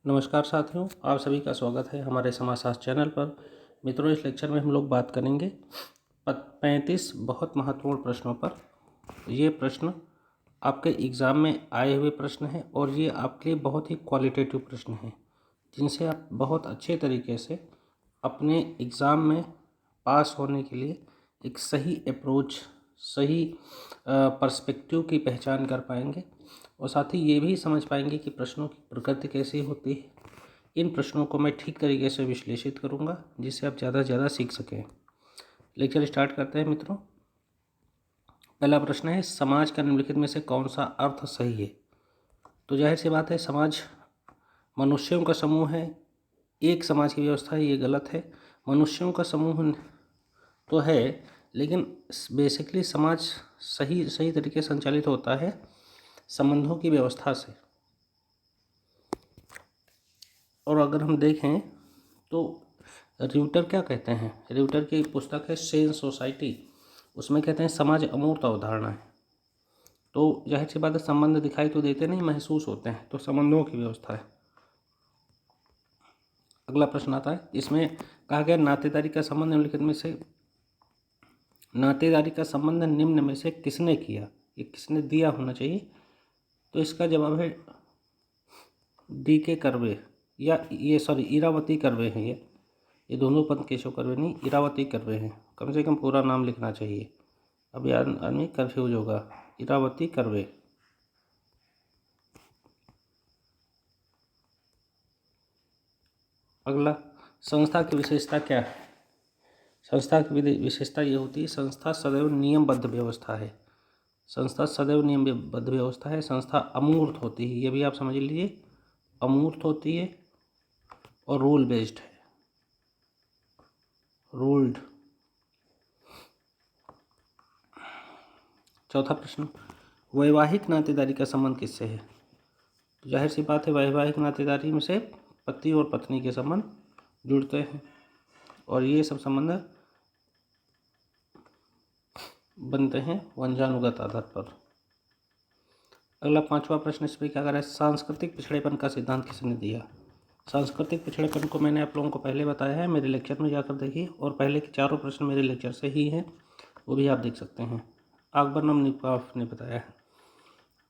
नमस्कार साथियों, आप सभी का स्वागत है हमारे समाजशास्त्र चैनल पर। मित्रों, इस लेक्चर में हम लोग बात करेंगे 35 बहुत महत्वपूर्ण प्रश्नों पर। ये प्रश्न आपके एग्ज़ाम में आए हुए प्रश्न हैं और ये आपके लिए बहुत ही क्वालिटेटिव प्रश्न हैं, जिनसे आप बहुत अच्छे तरीके से अपने एग्ज़ाम में पास होने के लिए एक सही अप्रोच, सही पर्सपेक्टिव की पहचान कर पाएंगे और साथ ही ये भी समझ पाएंगे कि प्रश्नों की प्रकृति कैसी होती है। इन प्रश्नों को मैं ठीक तरीके से विश्लेषित करूंगा, जिससे आप ज़्यादा से ज़्यादा सीख सकें। लेक्चर स्टार्ट करते हैं मित्रों। पहला प्रश्न है, समाज का निम्नलिखित में से कौन सा अर्थ सही है? तो जाहिर सी बात है, समाज मनुष्यों का समूह है, एक समाज की व्यवस्था है, ये गलत है। मनुष्यों का समूह तो है, लेकिन बेसिकली समाज सही तरीके से संचालित होता है संबंधों की व्यवस्था से। और अगर हम देखें तो र्यूटर क्या कहते हैं, र्यूटर की पुस्तक है सेंस सोसाइटी, उसमें कहते हैं समाज अमूर्त अवधारणा है। तो जाहिर सी बात है, संबंध दिखाई तो देते नहीं, महसूस होते हैं, तो संबंधों की व्यवस्था है। अगला प्रश्न आता है, इसमें कहा गया नातेदारी का संबंध निम्नलिखित में से नातेदारी का संबंध निम्न में से किसने किया? ये किसने दिया होना चाहिए। तो इसका जवाब है डी के कर्वे, या ये इरावती कर्वे हैं। ये दोनों पद केशव कर्वे नहीं, इरावती कर्वे हैं। कम से कम पूरा नाम लिखना चाहिए, अब यार आदमी कन्फ्यूज होगा। इरावती कर्वे। अगला, संस्था की विशेषता क्या है? संस्था की विशेषता ये होती है, संस्था सदैव नियमबद्ध व्यवस्था है। संस्था सदैव नियमबद्ध व्यवस्था है। संस्था अमूर्त होती है, ये भी आप समझ लीजिए, अमूर्त होती है और रूल बेस्ड है, रूल्ड। चौथा प्रश्न, वैवाहिक नातेदारी का संबंध किससे है? तो जाहिर सी बात है, वैवाहिक नातेदारी में से पति और पत्नी के संबंध जुड़ते हैं और ये सब संबंध बनते हैं वंशानुगत आधार पर। अगला पांचवा प्रश्न इसमें क्या कर रहा है, सांस्कृतिक पिछड़ेपन का सिद्धांत किसने दिया? सांस्कृतिक पिछड़ेपन को मैंने आप लोगों को पहले बताया है, मेरे लेक्चर में जाकर देखिए, और पहले के चारों प्रश्न मेरे लेक्चर से ही हैं, वो भी आप देख सकते हैं। अकबरनम निकाफ ने बताया है।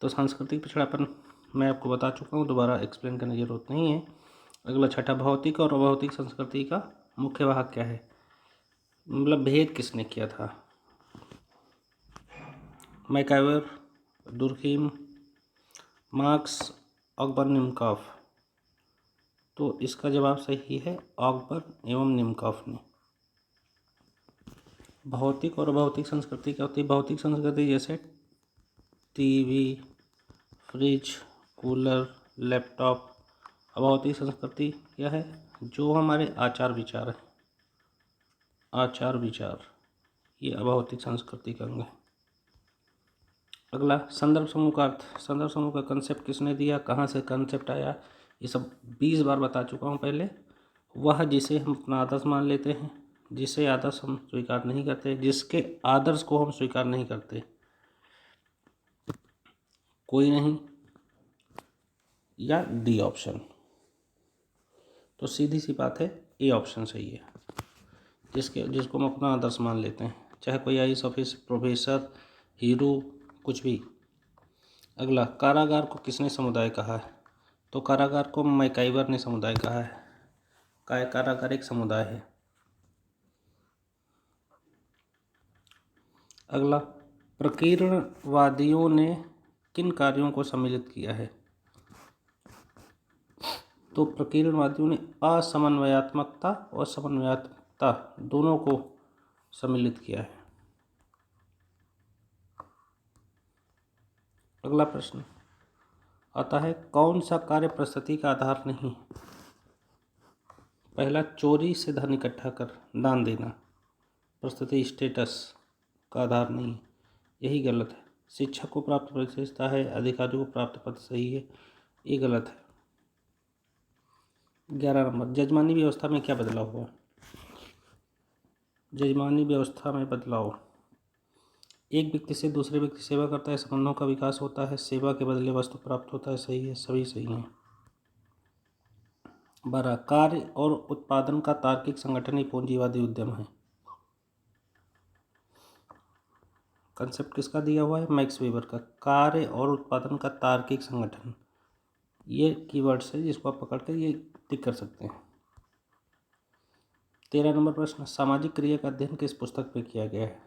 तो सांस्कृतिक पिछड़ापन मैं आपको बता चुका हूँ, दोबारा एक्सप्लेन करने की जरूरत नहीं है। अगला छठा, भौतिक और अभौतिक संस्कृति का मुख्य वाहक क्या है? मतलब भेद किसने किया था? MacIver, Durkheim, marks, Akbar, निमकॉफ। तो इसका जवाब सही है अकबर एवं निमकॉफ ने। भौतिक और अभौतिक संस्कृति क्या होती है? भौतिक संस्कृति जैसे टीवी, फ्रिज, कूलर, लैपटॉप। अभौतिक संस्कृति क्या है? जो हमारे आचार विचार है, आचार विचार, ये अभौतिक संस्कृति का अंग है। अगला, संदर्भ समूह का अर्थ, संदर्भ समूह का कंसेप्ट किसने दिया, कहाँ से कंसेप्ट आया, ये सब 20 बार बता चुका हूँ पहले। वह जिसे हम अपना आदर्श मान लेते हैं, जिसे आदर्श हम स्वीकार नहीं करते, जिसके आदर्श को हम स्वीकार नहीं करते, कोई नहीं, या डी ऑप्शन। तो सीधी सी बात है, ए ऑप्शन सही है, जिसको हम अपना आदर्श मान लेते हैं, चाहे कोई IAS ऑफिसर, प्रोफेसर, हीरो, कुछ भी। अगला, कारागार को किसने समुदाय कहा है? तो कारागार को मैकाइवर ने समुदाय कहा है। कारागार एक समुदाय है। अगला, प्रकीर्णवादियों ने किन कार्यों को सम्मिलित किया है? तो प्रकीर्णवादियों ने असमन्वयात्मकता और समन्वयात्मकता दोनों को सम्मिलित किया है। अगला प्रश्न आता है, कौन सा कार्य परिस्थिति का आधार नहीं? पहला, चोरी से धन इकट्ठा कर दान देना परिस्थिति स्टेटस का आधार नहीं, यही गलत है। शिक्षक को प्राप्त विशेषता है, अधिकारी को प्राप्त पद सही है, ये गलत है। 11 नंबर, जजमानी व्यवस्था में क्या बदलाव हुआ? जजमानी व्यवस्था में बदलाव, एक व्यक्ति से दूसरे व्यक्ति सेवा करता है, संबंधों का विकास होता है, सेवा के बदले वस्तु प्राप्त होता है, सही है, सभी सही हैं। 12 कार्य और उत्पादन का तार्किक संगठन ही पूंजीवादी उद्यम है। कंसेप्ट किसका दिया हुआ है? मैक्स वेबर का। कार्य और उत्पादन का तार्किक संगठन, ये कीवर्ड्स है जिसको आप पकड़ कर ये टिक कर सकते हैं। 13 नंबर प्रश्न, सामाजिक क्रिया का अध्ययन किस पुस्तक में किया गया है?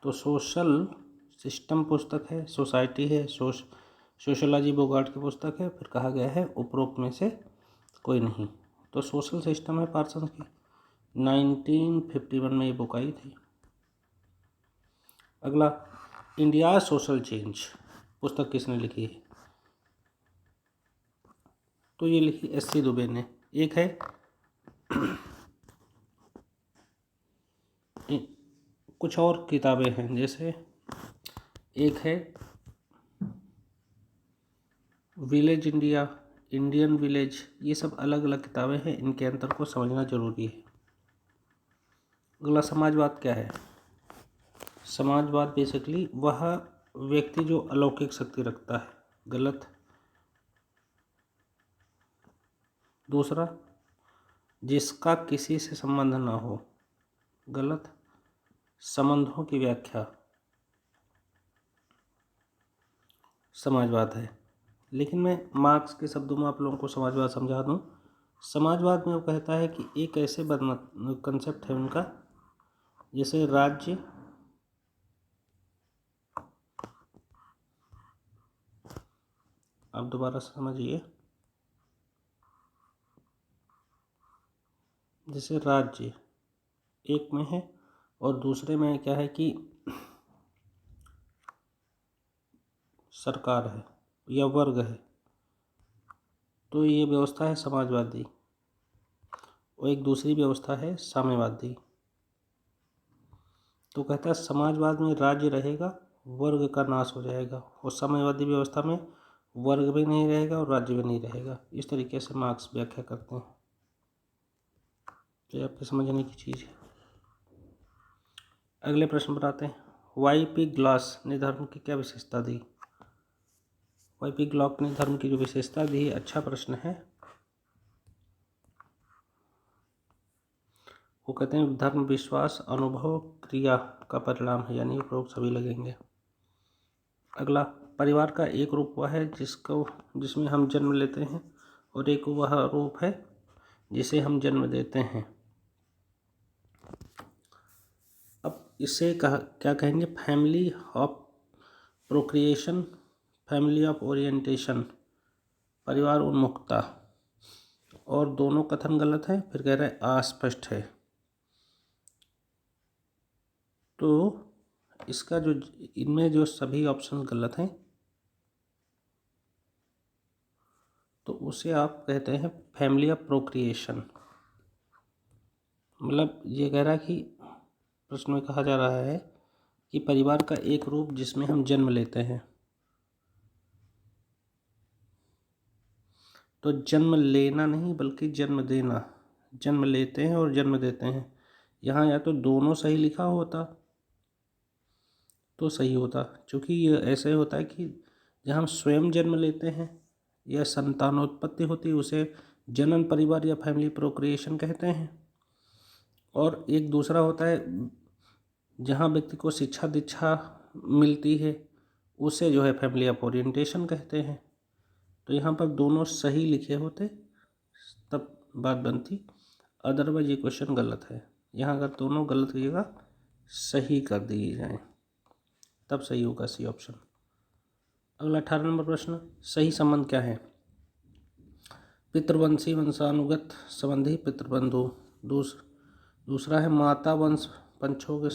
तो सोशल सिस्टम पुस्तक है, सोसाइटी है, सोशोलॉजी बोगार्ट की पुस्तक है, फिर कहा गया है उपरोक्त में से कोई नहीं। तो सोशल सिस्टम है पार्सन्स की, 1951 में ये बुक आई थी। अगला, इंडिया सोशल चेंज पुस्तक किसने लिखी है? तो ये लिखी एस.सी. दुबे ने। एक है कुछ और किताबें हैं, जैसे एक है विलेज इंडिया, इंडियन विलेज, ये सब अलग अलग किताबें हैं, इनके अंतर को समझना जरूरी है। अगला, समाजवाद क्या है? समाजवाद बेसिकली वह व्यक्ति जो अलौकिक शक्ति रखता है, गलत। दूसरा, जिसका किसी से संबंध ना हो, गलत। संबंधों की व्याख्या समाजवाद है। लेकिन मैं मार्क्स के शब्दों में आप लोगों को समाजवाद समझा दूं। समाजवाद में वो कहता है कि एक ऐसे कंसेप्ट है उनका, जैसे राज्य, आप दोबारा समझिए, जैसे राज्य एक में है और दूसरे में क्या है कि सरकार है या वर्ग है, तो ये व्यवस्था है समाजवादी। और एक दूसरी व्यवस्था है साम्यवादी। तो कहता है समाजवाद में राज्य रहेगा, वर्ग का नाश हो जाएगा, और साम्यवादी व्यवस्था में वर्ग भी नहीं रहेगा और राज्य भी नहीं रहेगा। इस तरीके से मार्क्स व्याख्या करते हैं। तो ये आपके समझने की चीज़ है। अगले प्रश्न पर आते हैं। वाई.पी. ग्लॉस ने धर्म की क्या विशेषता दी? वाई.पी. ग्लॉस ने धर्म की जो विशेषता दी है, अच्छा प्रश्न है। वो कहते हैं धर्म विश्वास, अनुभव, क्रिया का परिणाम है, यानी उपरोक्त सभी लगेंगे। अगला, परिवार का एक रूप वह है जिसमें हम जन्म लेते हैं, और एक वह रूप है जिसे हम जन्म देते हैं। अब इसे क्या कहेंगे? Family of procreation, family of orientation, परिवार उन्मुखता। और दोनों कथन गलत है, फिर कह रहा है अस्पष्ट है। तो इसका जो इनमें जो सभी ऑप्शन गलत हैं, तो उसे आप कहते हैं फैमिली ऑफ प्रोक्रिएशन। मतलब ये कह रहा है कि प्रश्न में कहा जा रहा है कि परिवार का एक रूप जिसमें हम जन्म लेते हैं। तो जन्म लेना नहीं बल्कि जन्म देना, जन्म लेते हैं और जन्म देते हैं। यहाँ या तो दोनों सही लिखा होता तो सही होता, क्योंकि ये ऐसे होता है कि जब हम स्वयं जन्म लेते हैं या संतानोत्पत्ति होती है, उसे जनन परिवार या फैमिली प्रोक्रिएशन कहते हैं। और एक दूसरा होता है जहाँ व्यक्ति को शिक्षा दीक्षा मिलती है, उसे जो है फैमिली ऑफ ओरिएंटेशन कहते हैं। तो यहाँ पर दोनों सही लिखे होते तब बात बनती, अदरवाइज ये क्वेश्चन गलत है। यहाँ अगर दोनों गलत की जगह सही कर दिए जाएँ तब सही होगा सी ऑप्शन। अगला 18 नंबर प्रश्न, सही संबंध क्या है? पितृवंशी वंशानुगत संबंधी पितृबंधु। दूसरा है माता वंश पंछों के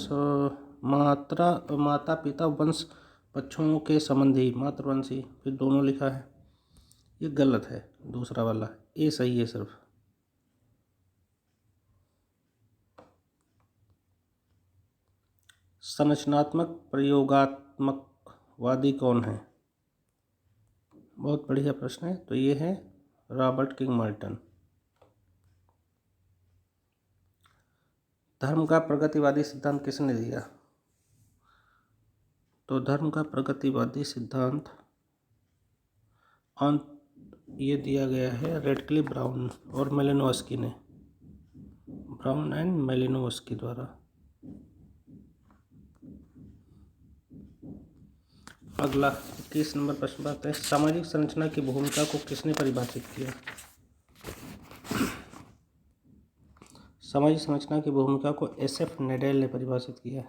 माता पिता वंश पक्षों के संबंधी मातृवंशी, फिर दोनों लिखा है, ये गलत है। दूसरा वाला ए सही है सिर्फ। संरचनात्मक प्रयोगात्मकवादी कौन है? बहुत बढ़िया प्रश्न है। तो ये है रॉबर्ट किंग मर्टन। धर्म का प्रगतिवादी सिद्धांत किसने दिया? तो धर्म का प्रगतिवादी सिद्धांत ये दिया गया है रेडक्लिफ ब्राउन और मेलिनोव्स्की ने, ब्राउन एंड मेलिनोव्स्की द्वारा। अगला 21 नंबर प्रश्न बात है, सामाजिक संरचना की भूमिका को किसने परिभाषित किया? सामाजिक संरचना की भूमिका को SF नेडेल ने परिभाषित किया।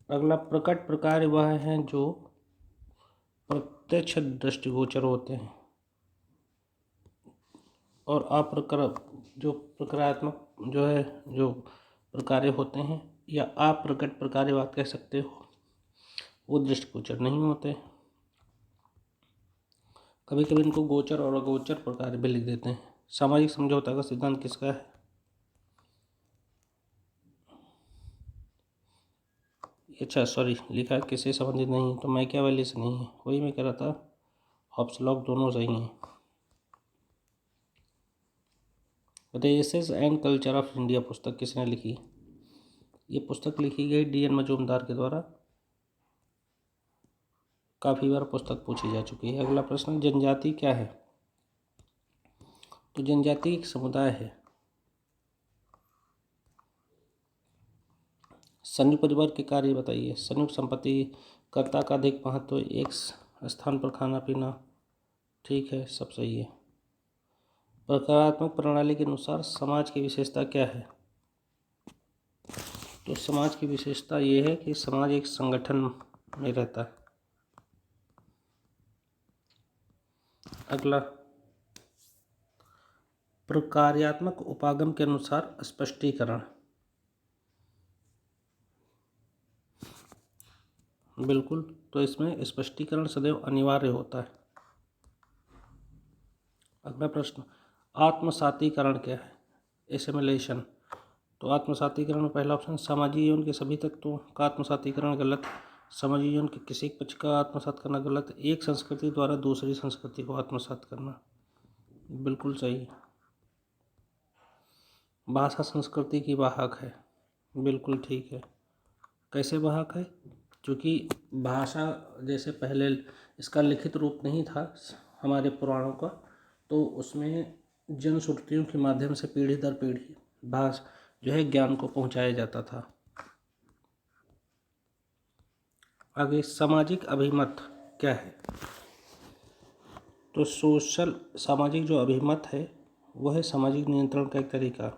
अगला प्रकट प्रकार वह हैं जो प्रत्यक्ष दृष्टिगोचर होते हैं और जो प्रकारात्मक जो प्रकार्य होते हैं या अप्रकट प्रकार्य बात कह सकते हो, वो दृष्टिगोचर नहीं होते। कभी कभी इनको गोचर और अगोचर प्रकार्य भी लिख देते हैं। सामाजिक समझौता का सिद्धांत किसका है? अच्छा सॉरी, लिखा किससे संबंधित नहीं है, तो मैकियावेली से नहीं है, वही मैं कह रहा था। हॉब्स लॉक दोनों सही हैं। Races and culture of India पुस्तक किसने लिखी? ये पुस्तक लिखी गई DN मजूमदार के द्वारा। काफ़ी बार पुस्तक पूछी जा चुकी है। अगला प्रश्न, जनजाति क्या है? तो जनजाति एक समुदाय है। संयुक्त परिवार के कार्य बताइए। संयुक्त संपत्ति, कर्ता का अधिक महत्व, एक स्थान पर खाना पीना, ठीक है, सब सही है। प्रकारात्मक प्रणाली के अनुसार समाज की विशेषता क्या है? तो समाज की विशेषता ये है कि समाज एक संगठन में रहता है। अगला, प्रकार्यात्मक उपागम के अनुसार स्पष्टीकरण। बिल्कुल, तो इसमें स्पष्टीकरण सदैव अनिवार्य होता है। अगला प्रश्न, आत्मसातीकरण क्या है? एसिमिलेशन। तो आत्मसातीकरण में पहला ऑप्शन, सामाजिक जीवन के सभी तत्वों का आत्मसातीकरण गलत। सामाजिक जीवन के किसी एक पक्ष का आत्मसात करना गलत। एक संस्कृति द्वारा दूसरी संस्कृति को आत्मसात करना, बिल्कुल सही। भाषा संस्कृति की वाहक है, बिल्कुल ठीक है। कैसे वाहक है? क्योंकि भाषा जैसे पहले इसका लिखित रूप नहीं था हमारे पुराणों का, तो उसमें जनश्रुतियों के माध्यम से पीढ़ी दर पीढ़ी जो है ज्ञान को पहुंचाया जाता था। आगे, सामाजिक अभिमत क्या है? तो सामाजिक जो अभिमत है वह है सामाजिक नियंत्रण का एक तरीका।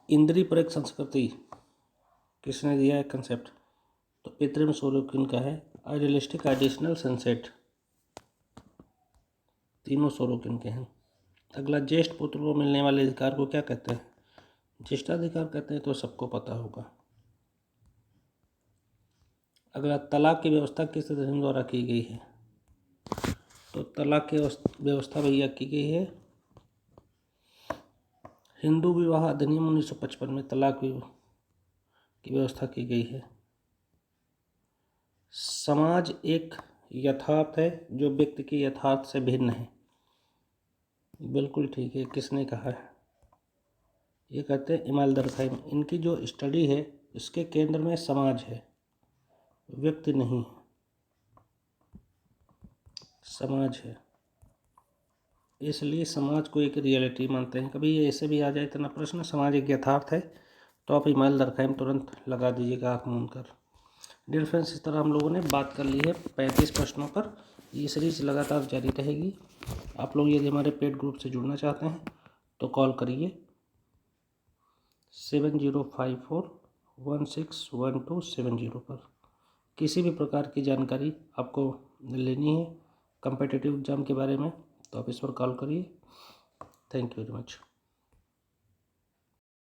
इंद्रिय परक संस्कृति किसने दिया है कंसेप्ट? तो पितृम सोरोकिन का है। आइडियलिस्टिक आइडिशनल सनसेट, तीनों सोरोकिन के हैं। अगला, ज्येष्ठ पुत्र को मिलने वाले अधिकार को क्या कहते हैं? ज्येष्ठाधिकार कहते हैं, तो सबको पता होगा। अगला, तलाक की व्यवस्था किस अधिनियम द्वारा की गई है? तो तलाक की व्यवस्था भैया की गई है हिंदू विवाह अधिनियम 1955 में तलाक की व्यवस्था की गई है। समाज एक यथार्थ है जो व्यक्ति के यथार्थ से भिन्न है, बिल्कुल ठीक है। किसने कहा है? ये कहते हैं इमाल दरखाइम। इनकी जो स्टडी है इसके केंद्र में समाज है, व्यक्ति नहीं, समाज है। इसलिए समाज को एक रियलिटी मानते हैं। कभी ये ऐसे भी आ जाए इतना प्रश्न, समाज एक यथार्थ है, तो आप इमाल दरखाइम तुरंत लगा दीजिएगा आँख मूंद कर। डियर फ्रेंड्स, इस तरह हम लोगों ने बात कर ली है 35 प्रश्नों पर। ये सीरीज लगातार जारी रहेगी। आप लोग यदि हमारे पेड ग्रुप से जुड़ना चाहते हैं तो कॉल करिए 7054161270 पर। किसी भी प्रकार की जानकारी आपको लेनी है कॉम्पिटिटिव एग्ज़ाम के बारे में तो आप इस पर कॉल करिए। Thank you very much.